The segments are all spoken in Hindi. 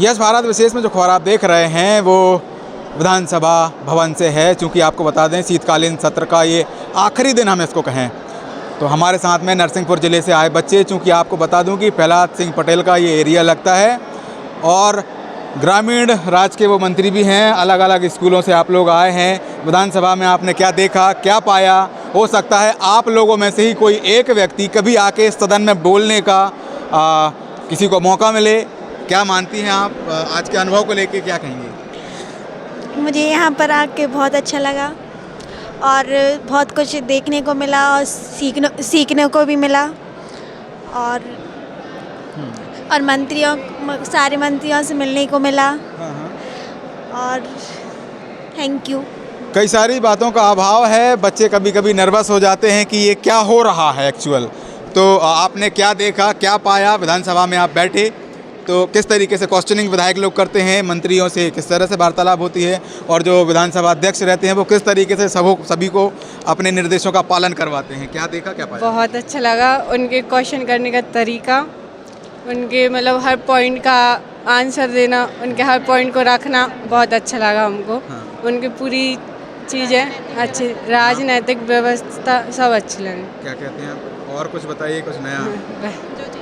यस भारत विशेष में जो खबर आप देख रहे हैं वो विधानसभा भवन से है। चूँकि आपको बता दें शीतकालीन सत्र का ये आखिरी दिन हम इसको कहें, तो हमारे साथ में नरसिंहपुर ज़िले से आए बच्चे, चूँकि आपको बता दूं कि प्रहलाद सिंह पटेल का ये एरिया लगता है और ग्रामीण राज्य के वो मंत्री भी हैं। अलग अलग स्कूलों से आप लोग आए हैं। विधानसभा में आपने क्या देखा, क्या पाया? हो सकता है आप लोगों में से ही कोई एक व्यक्ति कभी आके इस सदन में बोलने का किसी को मौका मिले। क्या मानती हैं आप? आज के अनुभव को लेके क्या कहेंगे? मुझे यहाँ पर आके बहुत अच्छा लगा और बहुत कुछ देखने को मिला और सीखने को भी मिला और सारे मंत्रियों से मिलने को मिला और थैंक यू। कई सारी बातों का अभाव है, बच्चे कभी कभी नर्वस हो जाते हैं कि ये क्या हो रहा है एक्चुअल। तो आपने क्या देखा, क्या पाया? विधानसभा में आप बैठे तो किस तरीके से क्वेश्चनिंग विधायक लोग करते हैं, मंत्रियों से किस तरह से वार्तालाप होती है और जो विधानसभा अध्यक्ष रहते हैं वो किस तरीके से सभी को अपने निर्देशों का पालन करवाते हैं? क्या देखा, क्या पाया? बहुत अच्छा लगा उनके क्वेश्चन करने का तरीका, उनके मतलब हर पॉइंट का आंसर देना, उनके हर पॉइंट को रखना बहुत अच्छा लगा हमको। हाँ। उनकी पूरी चीज़ें अच्छी, राजनीतिक व्यवस्था सब अच्छी लगी। क्या कहते हैं आप? और कुछ बताइए, कुछ नया।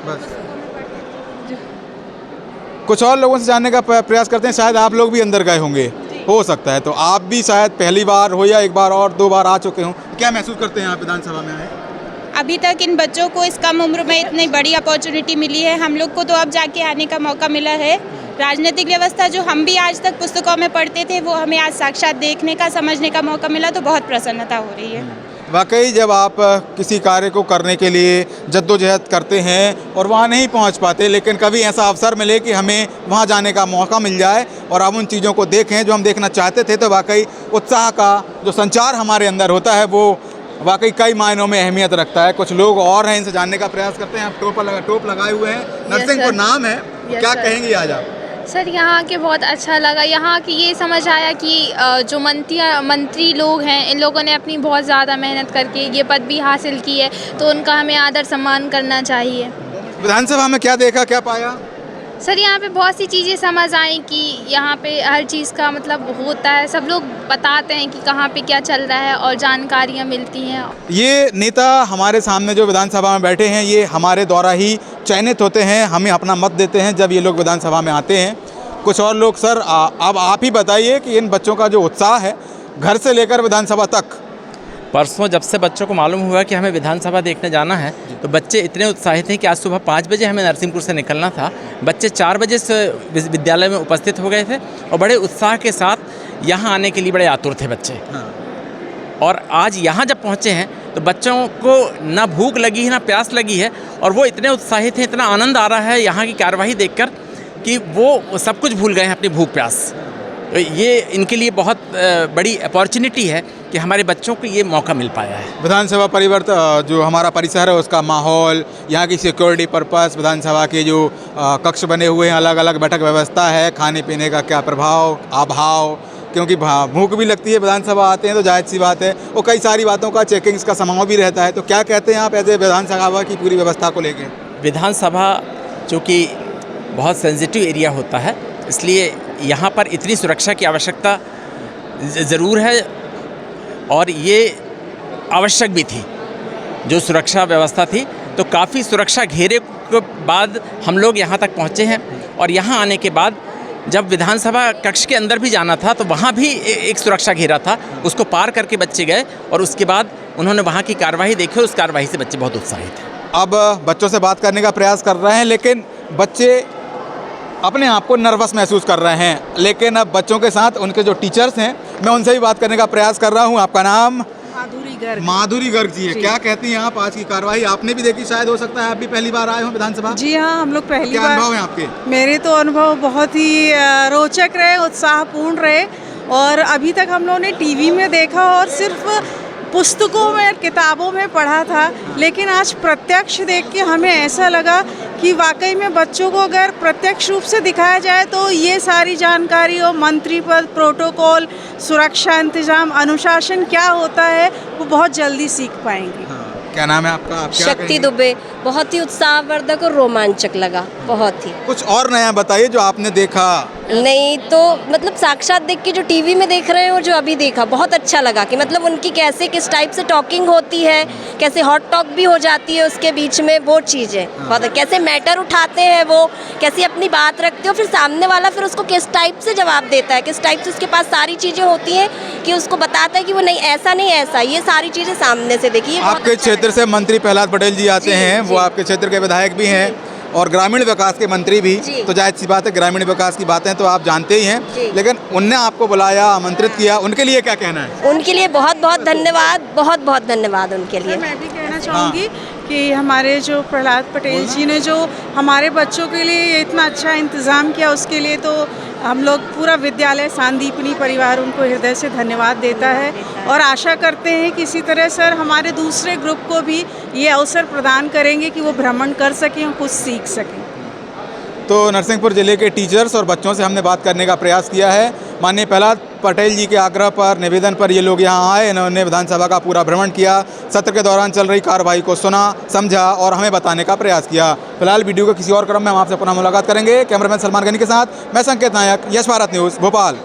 बस कुछ और लोगों से जानने का प्रयास करते हैं। शायद आप लोग भी अंदर गए होंगे, हो सकता है, तो आप भी शायद पहली बार हो या एक बार और दो बार आ चुके हों। क्या महसूस करते हैं आप विधानसभा में आए? अभी तक इन बच्चों को इस कम उम्र में इतनी बड़ी अपॉर्चुनिटी मिली है, हम लोग को तो अब जाके आने का मौका मिला है। राजनीतिक व्यवस्था जो हम भी आज तक पुस्तकों में पढ़ते थे वो हमें आज साक्षात देखने का, समझने का मौका मिला, तो बहुत प्रसन्नता हो रही है। वाकई जब आप किसी कार्य को करने के लिए जद्दोजहद करते हैं और वहाँ नहीं पहुँच पाते, लेकिन कभी ऐसा अवसर मिले कि हमें वहाँ जाने का मौका मिल जाए और हम उन चीज़ों को देखें जो हम देखना चाहते थे, तो वाकई उत्साह का जो संचार हमारे अंदर होता है वो वाकई कई मायनों में अहमियत रखता है। कुछ लोग और हैं, इनसे जानने का प्रयास करते हैं। आप टोप लगाए हुए हैं, नरसिंहपुर नाम है, क्या कहेंगे आज आप? सर यहाँ के बहुत अच्छा लगा। यहाँ की ये समझ आया कि जो मंत्री लोग हैं इन लोगों ने अपनी बहुत ज़्यादा मेहनत करके ये पद भी हासिल की है, तो उनका हमें आदर सम्मान करना चाहिए। विधानसभा में क्या देखा, क्या पाया? सर यहाँ पे बहुत सी चीज़ें समझ आई कि यहाँ पे हर चीज़ का मतलब होता है, सब लोग बताते हैं कि कहाँ पे क्या चल रहा है और जानकारियाँ मिलती हैं। ये नेता हमारे सामने जो विधानसभा में बैठे हैं ये हमारे द्वारा ही चयनित होते हैं, हमें अपना मत देते हैं जब ये लोग विधानसभा में आते हैं। कुछ और लोग सर, अब आप ही बताइए कि इन बच्चों का जो उत्साह है घर से लेकर विधानसभा तक। परसों जब से बच्चों को मालूम हुआ कि हमें विधानसभा देखने जाना है तो बच्चे इतने उत्साहित हैं कि आज सुबह 5 बजे हमें नरसिंहपुर से निकलना था। बच्चे 4 बजे से विद्यालय में उपस्थित हो गए थे और बड़े उत्साह के साथ यहाँ आने के लिए बड़े आतुर थे बच्चे। और आज यहाँ जब पहुँचे हैं तो बच्चों को ना भूख लगी है ना प्यास लगी है और वो इतने उत्साहित हैं, इतना आनंद आ रहा है यहाँ की कार्यवाही देखकर कि वो सब कुछ भूल गए हैं, अपनी भूख प्यास। तो ये इनके लिए बहुत बड़ी अपॉर्चुनिटी है कि हमारे बच्चों को ये मौका मिल पाया है। विधानसभा परिवर्तन जो हमारा परिसर है उसका माहौल, यहाँ की सिक्योरिटी पर्पस, विधानसभा के जो कक्ष बने हुए हैं, अलग अलग बैठक व्यवस्था है, खाने पीने का क्या प्रभाव अभाव, क्योंकि भूख भी लगती है, विधानसभा आते हैं तो जायज़ सी बात है। और कई सारी बातों का चेकिंग्स का समाव भी रहता है। तो क्या कहते हैं आप ऐसे विधानसभा की पूरी व्यवस्था को लेकर? विधानसभा चूँकि बहुत सेंसिटिव एरिया होता है इसलिए यहाँ पर इतनी सुरक्षा की आवश्यकता ज़रूर है और ये आवश्यक भी थी। जो सुरक्षा व्यवस्था थी तो काफ़ी सुरक्षा घेरे के बाद हम लोग यहाँ तक पहुँचे हैं और यहाँ आने के बाद जब विधानसभा कक्ष के अंदर भी जाना था तो वहाँ भी एक सुरक्षा घेरा था, उसको पार करके बच्चे गए और उसके बाद उन्होंने वहाँ की कार्यवाही देखी और उस कार्यवाही से बच्चे बहुत उत्साहित हैं। अब बच्चों से बात करने का प्रयास कर रहे हैं लेकिन बच्चे अपने आप को नर्वस महसूस कर रहे हैं, लेकिन अब बच्चों के साथ उनके जो टीचर्स हैं मैं उनसे भी बात करने का प्रयास कर रहा हूं। आपका नाम? माधुरी गर्ग जी है। क्या कहती हैं आप? आज की कार्रवाई आपने भी देखी, शायद हो सकता है आप भी पहली बार आए हो विधानसभा? जी हाँ, हम लोग पहली बार। क्या अनुभव है आपके? मेरे तो अनुभव बहुत ही रोचक रहे, उत्साहपूर्ण रहे और अभी तक हम लोगों ने टीवी में देखा और सिर्फ पुस्तकों में, किताबों में पढ़ा था, लेकिन आज प्रत्यक्ष देख के हमें ऐसा लगा कि वाकई में बच्चों को अगर प्रत्यक्ष रूप से दिखाया जाए तो ये सारी जानकारी और मंत्री पद, प्रोटोकॉल, सुरक्षा इंतजाम, अनुशासन क्या होता है वो बहुत जल्दी सीख पाएंगे। क्या नाम है आपका? आप क्या शक्ति कहेंगे? दुबे। बहुत ही उत्साहवर्धक और रोमांचक लगा, बहुत ही। कुछ और नया बताइए जो आपने देखा। नहीं तो मतलब साक्षात देख के जो टीवी में देख रहे हैं और जो अभी देखा, बहुत अच्छा लगा कि मतलब उनकी कैसे किस टाइप से टॉकिंग होती है, कैसे हॉट टॉक भी हो जाती है उसके बीच में, वो चीज़ें बहुत कैसे मैटर उठाते हैं वो, कैसे अपनी बात रखते हो, फिर सामने वाला फिर उसको किस टाइप से जवाब देता है, किस टाइप से उसके पास सारी चीज़ें होती हैं कि उसको बताता है कि वो नहीं ऐसा नहीं ऐसा, ये सारी चीज़ें सामने से देखिए। आपके क्षेत्र से मंत्री प्रहलाद पटेल जी आते हैं, वो आपके क्षेत्र के विधायक भी हैं और ग्रामीण विकास के मंत्री भी, तो जाहिर सी बात है ग्रामीण विकास की बातें तो आप जानते ही हैं, लेकिन उनने आपको बुलाया, आमंत्रित किया, उनके लिए क्या कहना है? उनके लिए बहुत बहुत धन्यवाद, बहुत बहुत धन्यवाद उनके लिए। मैं भी कहना चाहूँगी कि हमारे जो प्रहलाद पटेल जी ने जो हमारे बच्चों के लिए इतना अच्छा इंतज़ाम किया, उसके लिए तो हम लोग पूरा विद्यालय सांदीपनी परिवार उनको हृदय से धन्यवाद देता है और आशा करते हैं कि इसी तरह सर हमारे दूसरे ग्रुप को भी ये अवसर प्रदान करेंगे कि वो भ्रमण कर सकें और कुछ सीख सकें। तो नरसिंहपुर जिले के टीचर्स और बच्चों से हमने बात करने का प्रयास किया है। माननीय प्रहलाद पटेल जी के आग्रह पर, निवेदन पर ये लोग यहाँ आए, इन्होंने विधानसभा का पूरा भ्रमण किया, सत्र के दौरान चल रही कार्रवाई को सुना, समझा और हमें बताने का प्रयास किया। फिलहाल वीडियो के किसी और क्रम में हम आपसे पुनः मुलाकात करेंगे। कैमरामैन सलमान गनी के साथ मैं संकेत नायक, यश भारत न्यूज़, भोपाल।